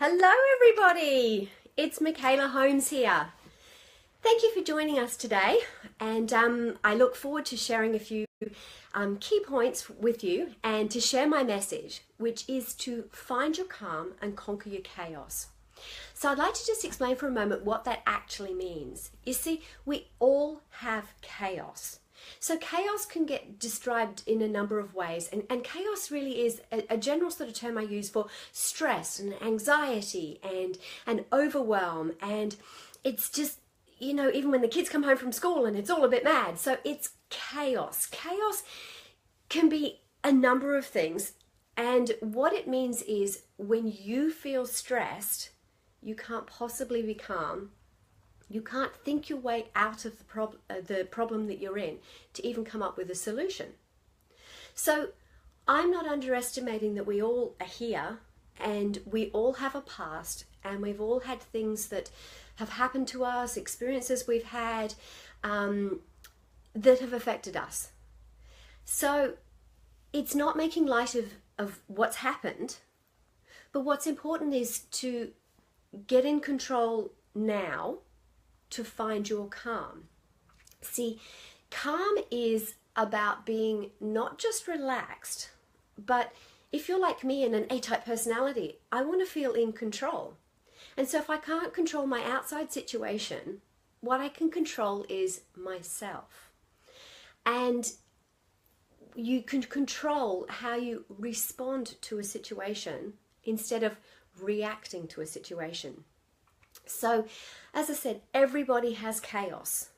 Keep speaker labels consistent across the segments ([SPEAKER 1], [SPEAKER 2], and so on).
[SPEAKER 1] Hello everybody, it's Mikayla Holmes here. Thank you for joining us today, and I look forward to sharing a few key points with you and to share my message, which is to find your calm and conquer your chaos. So I'd like to just explain for a moment what that actually means. You see, we all have chaos. So chaos can get described in a number of ways, and chaos really is a general sort of term I use for stress and anxiety and overwhelm, and it's just, you know, even when the kids come home from school and it's all a bit mad. So it's chaos. Chaos can be a number of things, and what it means is when you feel stressed, you can't possibly be calm. You can't think your way out of the problem that you're in to even come up with a solution. So I'm not underestimating that we all are here and we all have a past, and we've all had things that have happened to us, experiences we've had that have affected us. So it's not making light of what's happened, but what's important is to get in control now to find your calm. See, calm is about being not just relaxed, but if you're like me and an A-type personality, I want to feel in control. And so if I can't control my outside situation, what I can control is myself. And you can control how you respond to a situation instead of reacting to a situation. So, as I said, everybody has chaos.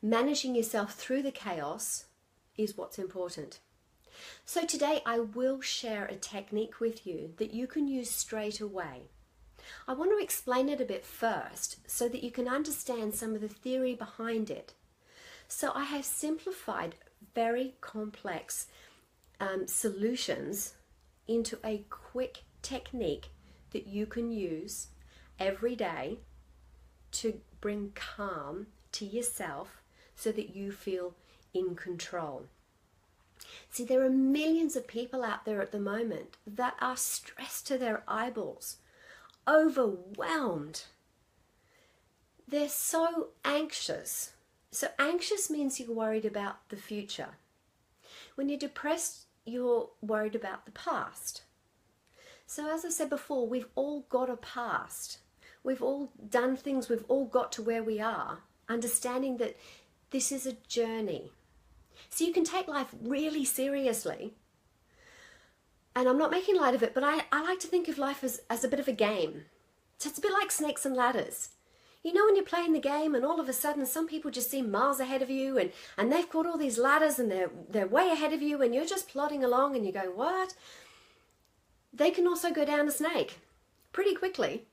[SPEAKER 1] Managing yourself through the chaos is what's important. So today I will share a technique with you that you can use straight away. I want to explain it a bit first so that you can understand some of the theory behind it. So I have simplified very complex solutions into a quick technique that you can use every day to bring calm to yourself so that you feel in control. See, there are millions of people out there at the moment that are stressed to their eyeballs, overwhelmed. They're so anxious. So anxious means you're worried about the future. When you're depressed, you're worried about the past. So as I said before, we've all got a past. We've all done things, we've all got to where we are, understanding that this is a journey. So you can take life really seriously. And I'm not making light of it, but I like to think of life as a bit of a game. So it's a bit like snakes and ladders. You know, when you're playing the game and all of a sudden some people just seem miles ahead of you and they've caught all these ladders and they're way ahead of you and you're just plodding along and you go, what? They can also go down a snake pretty quickly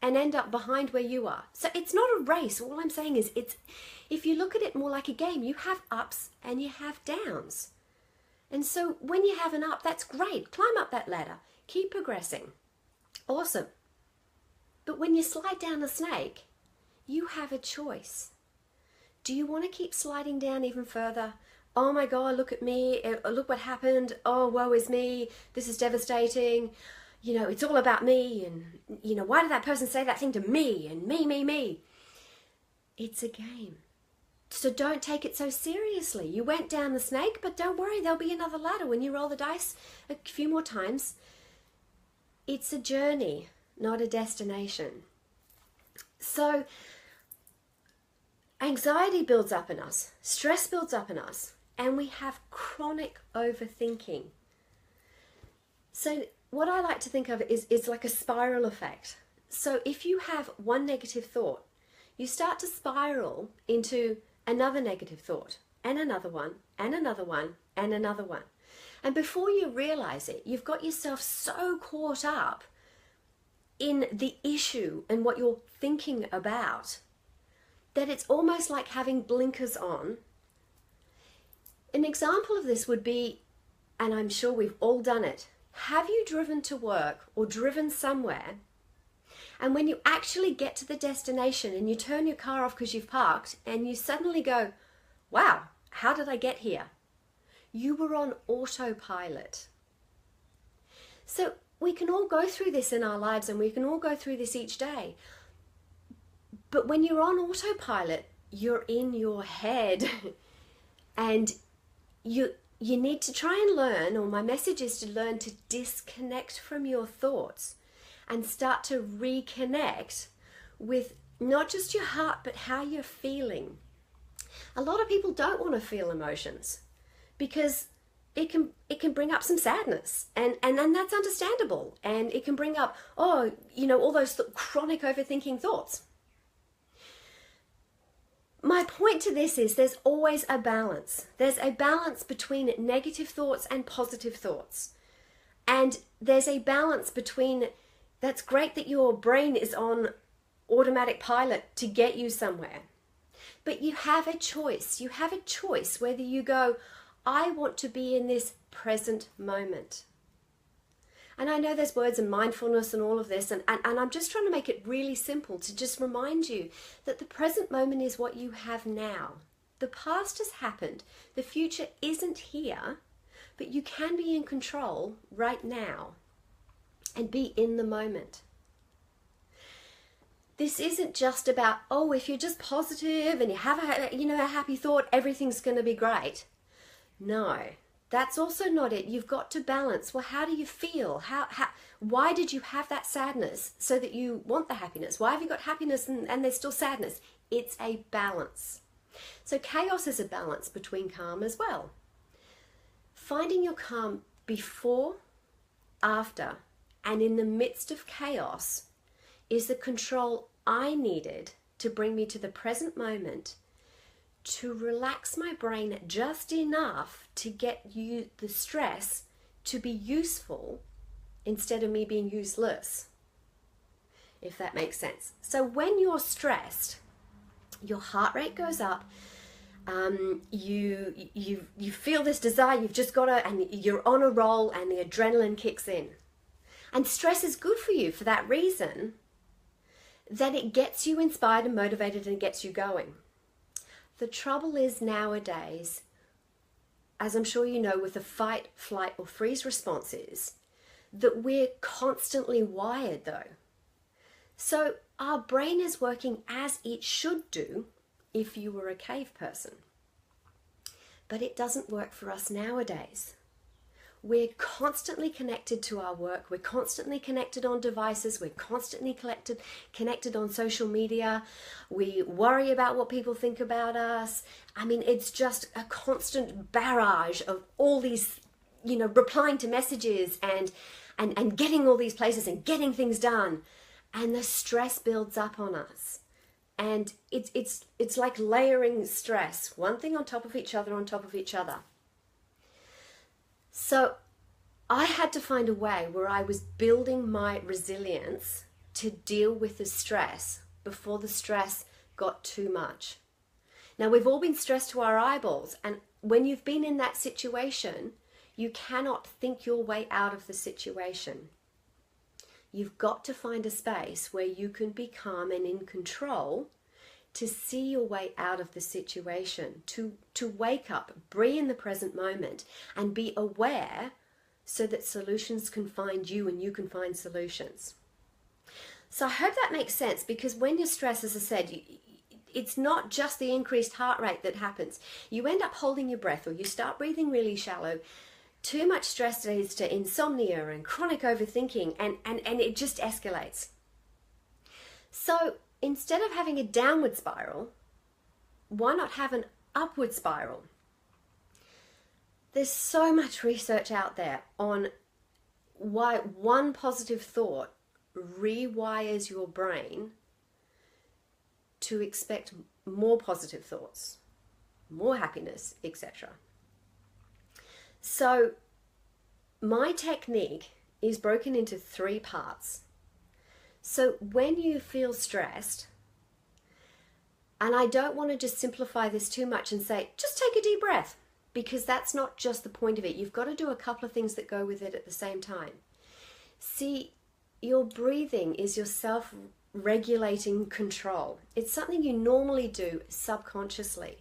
[SPEAKER 1] and end up behind where you are. So it's not a race. All I'm saying is if you look at it more like a game, you have ups and you have downs. And so when you have an up, that's great. Climb up that ladder. Keep progressing. Awesome. But when you slide down a snake, you have a choice. Do you want to keep sliding down even further? Oh my God, look at me. Look what happened. Oh, woe is me. This is devastating. You know, it's all about me. And, you know, why did that person say that thing to me? And me. It's a game. So don't take it so seriously. You went down the snake, but don't worry. There'll be another ladder when you roll the dice a few more times. It's a journey, not a destination. So anxiety builds up in us. Stress builds up in us. And we have chronic overthinking. So what I like to think of is like a spiral effect. So if you have one negative thought, you start to spiral into another negative thought, and another one, and another one, and another one. And before you realize it, you've got yourself so caught up in the issue and what you're thinking about that it's almost like having blinkers on. An example of this would be, and I'm sure we've all done it, have you driven to work or driven somewhere, and when you actually get to the destination and you turn your car off because you've parked and you suddenly go, wow, how did I get here? You were on autopilot. So we can all go through this in our lives, and we can all go through this each day. But when you're on autopilot, you're in your head and you need to try and learn, or my message is to learn to disconnect from your thoughts and start to reconnect with not just your heart, but how you're feeling. A lot of people don't want to feel emotions because it can bring up some sadness, and that's understandable, and it can bring up, all those chronic overthinking thoughts. My point to this is there's always a balance. There's a balance between negative thoughts and positive thoughts. And there's a balance between, that's great that your brain is on automatic pilot to get you somewhere. But you have a choice. You have a choice whether you go, I want to be in this present moment. And I know there's words and mindfulness and all of this, and I'm just trying to make it really simple to just remind you that the present moment is what you have now. The past has happened. The future isn't here, but you can be in control right now and be in the moment. This isn't just about, if you're just positive and you have a happy thought, everything's going to be great. No. That's also not it. You've got to balance. Well, how do you feel? Why did you have that sadness so that you want the happiness? Why have you got happiness and there's still sadness? It's a balance. So chaos is a balance between calm as well. Finding your calm before, after, and in the midst of chaos is the control I needed to bring me to the present moment, to relax my brain just enough to get you the stress to be useful instead of me being useless, if that makes sense. So when you're stressed, your heart rate goes up, you feel this desire, you've just got to, and you're on a roll, and the adrenaline kicks in. And stress is good for you for that reason, that it gets you inspired and motivated and gets you going. The trouble is nowadays, as I'm sure you know, with the fight, flight, or freeze responses, that we're constantly wired though. So our brain is working as it should do if you were a cave person. But it doesn't work for us nowadays. We're constantly connected to our work. We're constantly connected on devices. We're constantly connected on social media. We worry about what people think about us. I mean, it's just a constant barrage of all these, replying to messages and getting all these places and getting things done. And the stress builds up on us. And it's like layering stress, one thing on top of each other, on top of each other. So I had to find a way where I was building my resilience to deal with the stress before the stress got too much. Now, we've all been stressed to our eyeballs, and when you've been in that situation, you cannot think your way out of the situation. You've got to find a space where you can be calm and in control to see your way out of the situation, to wake up, be in the present moment, and be aware so that solutions can find you and you can find solutions. So I hope that makes sense, because when you're stressed, as I said, it's not just the increased heart rate that happens. You end up holding your breath, or you start breathing really shallow. Too much stress leads to insomnia and chronic overthinking, and it just escalates. So instead of having a downward spiral, why not have an upward spiral? There's so much research out there on why one positive thought rewires your brain to expect more positive thoughts, more happiness, etc. So my technique is broken into 3 parts. So when you feel stressed, and I don't want to just simplify this too much and say, just take a deep breath, because that's not just the point of it. You've got to do a couple of things that go with it at the same time. See, your breathing is your self-regulating control. It's something you normally do subconsciously.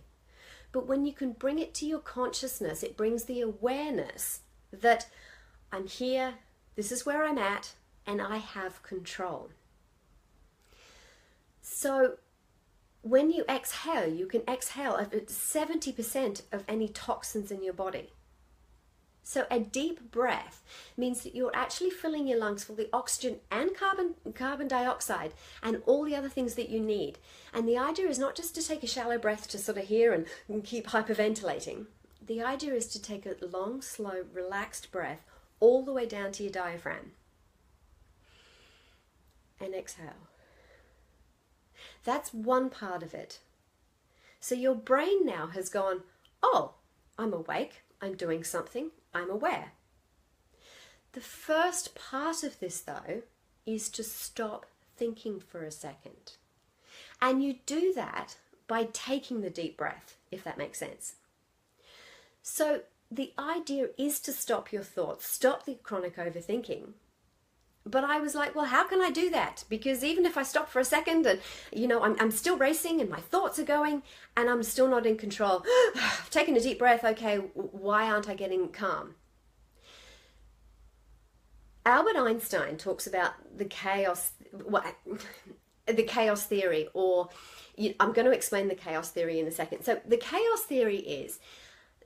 [SPEAKER 1] But when you can bring it to your consciousness, it brings the awareness that I'm here, This is where I'm at, and I have control. So when you exhale, you can exhale 70% of any toxins in your body. So a deep breath means that you're actually filling your lungs full of oxygen and carbon dioxide and all the other things that you need. And the idea is not just to take a shallow breath to sort of here and keep hyperventilating. The idea is to take a long, slow, relaxed breath all the way down to your diaphragm. And exhale. That's one part of it. So your brain now has gone, oh, I'm awake, I'm doing something, I'm aware. The first part of this, though, is to stop thinking for a second. And you do that by taking the deep breath, if that makes sense. So the idea is to stop your thoughts, stop the chronic overthinking. But I was like, well, how can I do that? Because even if I stop for a second and, I'm still racing and my thoughts are going and I'm still not in control. I've taken a deep breath. Okay, why aren't I getting calm? Albert Einstein talks about the chaos theory, or I'm going to explain the chaos theory in a second. So the chaos theory is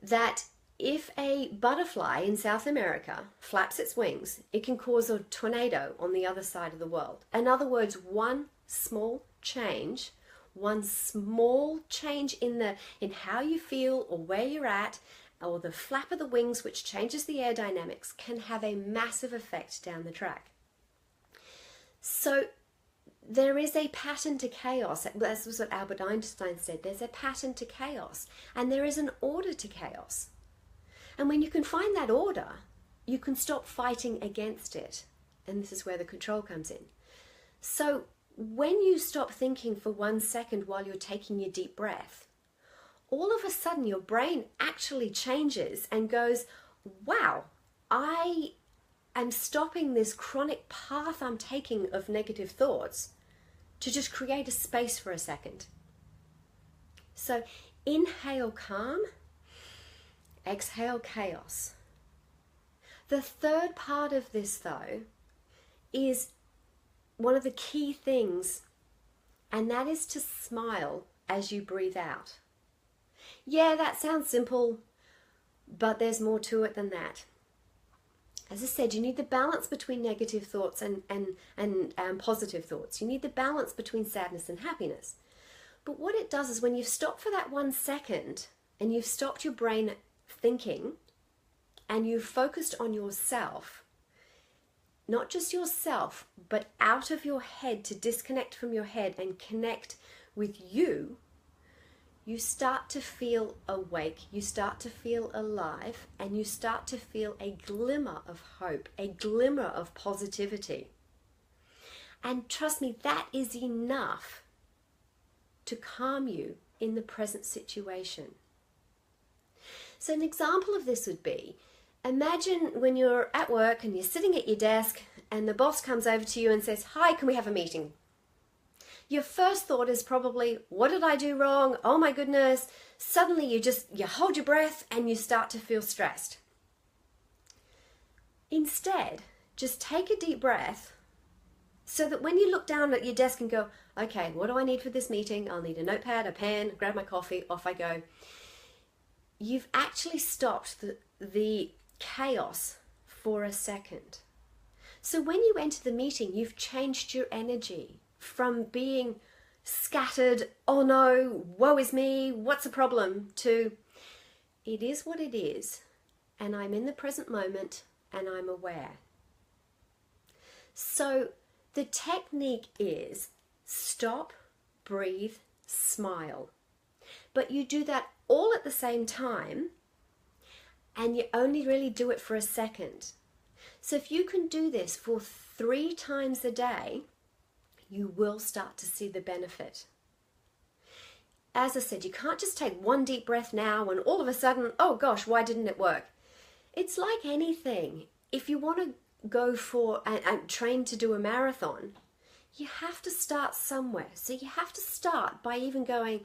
[SPEAKER 1] that if a butterfly in South America flaps its wings, it can cause a tornado on the other side of the world. In other words, one small change in how you feel or where you're at, or the flap of the wings, which changes the air dynamics, can have a massive effect down the track. So there is a pattern to chaos. That was what Albert Einstein said. There's a pattern to chaos, and there is an order to chaos. And when you can find that order, you can stop fighting against it. And this is where the control comes in. So when you stop thinking for 1 second while you're taking your deep breath, all of a sudden your brain actually changes and goes, wow, I am stopping this chronic path I'm taking of negative thoughts to just create a space for a second. So inhale calm. Exhale chaos. The third part of this, though, is one of the key things, and that is to smile as you breathe out. Yeah, that sounds simple, but there's more to it than that. As I said, you need the balance between negative thoughts and positive thoughts. You need the balance between sadness and happiness. But what it does is when you've stopped for that 1 second and you've stopped your brain thinking and you've focused on yourself, not just yourself, but out of your head, to disconnect from your head and connect with you, you start to feel awake, you start to feel alive, and you start to feel a glimmer of hope, a glimmer of positivity. And trust me, that is enough to calm you in the present situation. So an example of this would be, imagine when you're at work and you're sitting at your desk and the boss comes over to you and says, hi, can we have a meeting? Your first thought is probably, what did I do wrong? Oh my goodness. Suddenly you hold your breath and you start to feel stressed. Instead, just take a deep breath so that when you look down at your desk and go, okay, what do I need for this meeting? I'll need a notepad, a pen, grab my coffee, off I go. You've actually stopped the chaos for a second. So when you enter the meeting, you've changed your energy from being scattered, oh no, woe is me, what's the problem, to it is what it is, and I'm in the present moment, and I'm aware. So the technique is stop, breathe, smile. But you do that all at the same time, and you only really do it for a second. So if you can do this for 3 times a day, you will start to see the benefit. As I said, you can't just take one deep breath now and all of a sudden, oh gosh, why didn't it work? It's like anything. If you want to go for and train to do a marathon, you have to start somewhere. So you have to start by even going,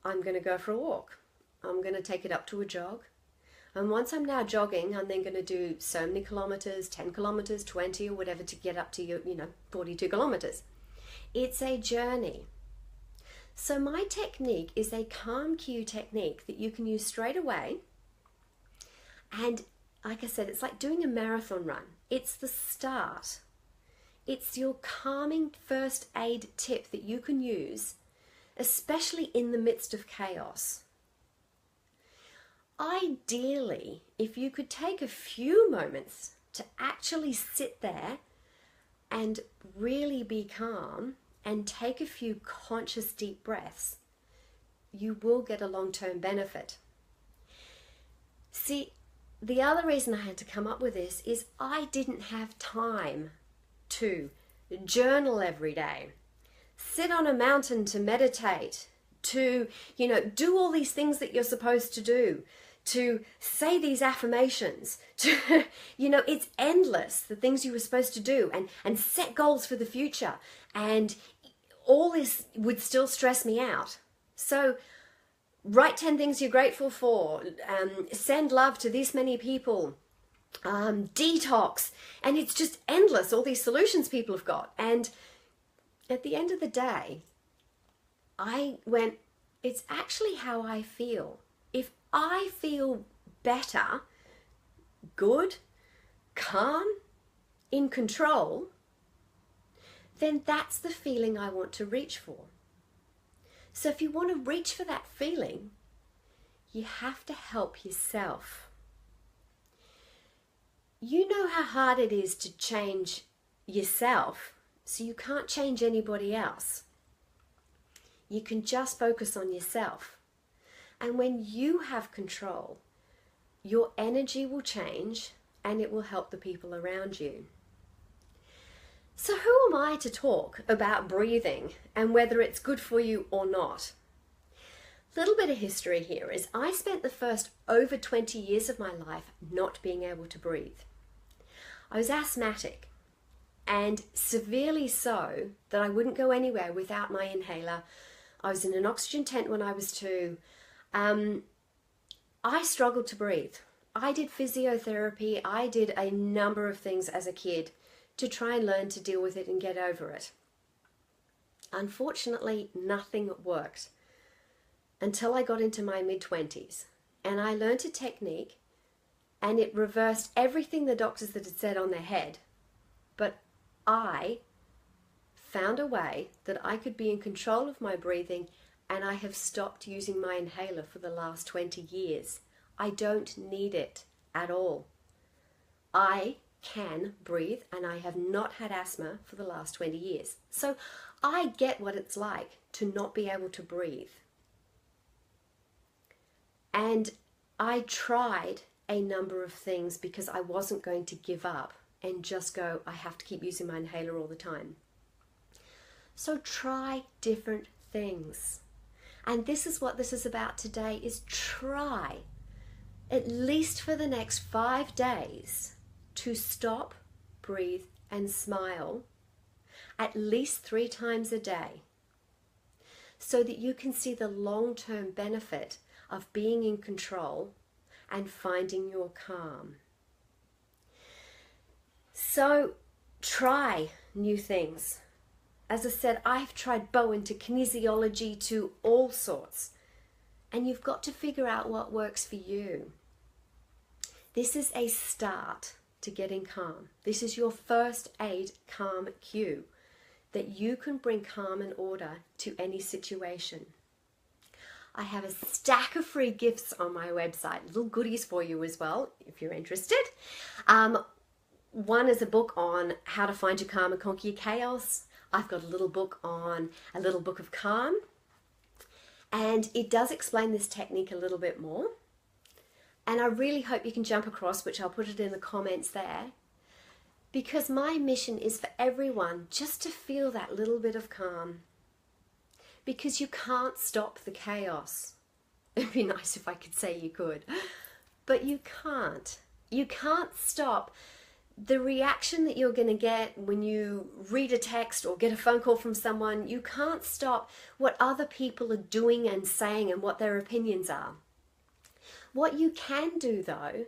[SPEAKER 1] I'm going to go for a walk. I'm going to take it up to a jog. And once I'm now jogging, I'm then going to do so many kilometers, 10 kilometers, 20 or whatever to get up to your, 42 kilometers. It's a journey. So my technique is a calm cue technique that you can use straight away. And like I said, it's like doing a marathon run. It's the start. It's your calming first aid tip that you can use, especially in the midst of chaos. Ideally, if you could take a few moments to actually sit there and really be calm and take a few conscious deep breaths, you will get a long-term benefit. See, the other reason I had to come up with this is I didn't have time to journal every day, sit on a mountain to meditate, to, do all these things that you're supposed to do, to say these affirmations, to, it's endless, the things you were supposed to do, and set goals for the future. And all this would still stress me out. So write 10 things you're grateful for, send love to this many people, detox, and it's just endless, all these solutions people have got. And at the end of the day, I went, it's actually how I feel. If I feel better, good, calm, in control, then that's the feeling I want to reach for. So if you want to reach for that feeling, you have to help yourself. You know how hard it is to change yourself, so you can't change anybody else. You can just focus on yourself. And when you have control, your energy will change and it will help the people around you. So who am I to talk about breathing and whether it's good for you or not? Little bit of history here is I spent the first over 20 years of my life not being able to breathe. I was asthmatic, and severely so that I wouldn't go anywhere without my inhaler. I was in an oxygen tent when I was 2. I struggled to breathe. I did physiotherapy. I did a number of things as a kid to try and learn to deal with it and get over it. Unfortunately, nothing worked until I got into my mid-20s, and I learned a technique, and it reversed everything the doctors had said on their head. But I found a way that I could be in control of my breathing, and I have stopped using my inhaler for the last 20 years. I don't need it at all. I can breathe, and I have not had asthma for the last 20 years. So I get what it's like to not be able to breathe. And I tried a number of things because I wasn't going to give up and just go, I have to keep using my inhaler all the time. So try different things. And this is what this is about today, is try, at least for the next 5 days, to stop, breathe, and smile at least 3 times a day, so that you can see the long-term benefit of being in control and finding your calm. So try new things. As I said, I've tried Bowen to kinesiology to all sorts, and you've got to figure out what works for you. This is a start to getting calm. This is your first aid calm cue that you can bring calm and order to any situation. I have a stack of free gifts on my website, little goodies for you as well, if you're interested. One is a book on how to find your calm and conquer your chaos. I've got a little book of calm, and it does explain this technique a little bit more. And I really hope you can jump across, which I'll put it in the comments there, because my mission is for everyone just to feel that little bit of calm. Because you can't stop the chaos. It'd be nice if I could say you could, but you can't. You can't stop the reaction that you're going to get when you read a text or get a phone call from someone. You can't stop what other people are doing and saying and what their opinions are. What you can do though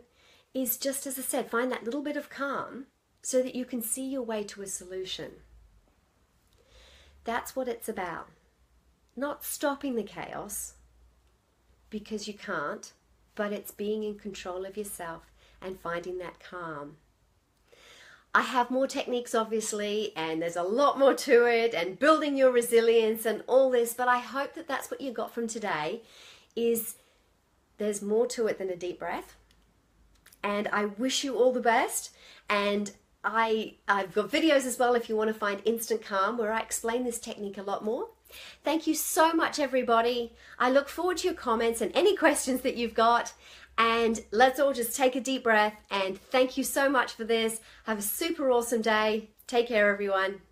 [SPEAKER 1] is just, as I said, find that little bit of calm so that you can see your way to a solution. That's what it's about. Not stopping the chaos, because you can't, but it's being in control of yourself and finding that calm. I have more techniques obviously, and there's a lot more to it, and building your resilience and all this, but I hope that that's what you got from today, is there's more to it than a deep breath. And I wish you all the best, and I've got videos as well if you want to find instant calm where I explain this technique a lot more. Thank you so much, everybody. I look forward to your comments and any questions that you've got. And let's all just take a deep breath, and thank you so much for this. Have a super awesome day. Take care, everyone.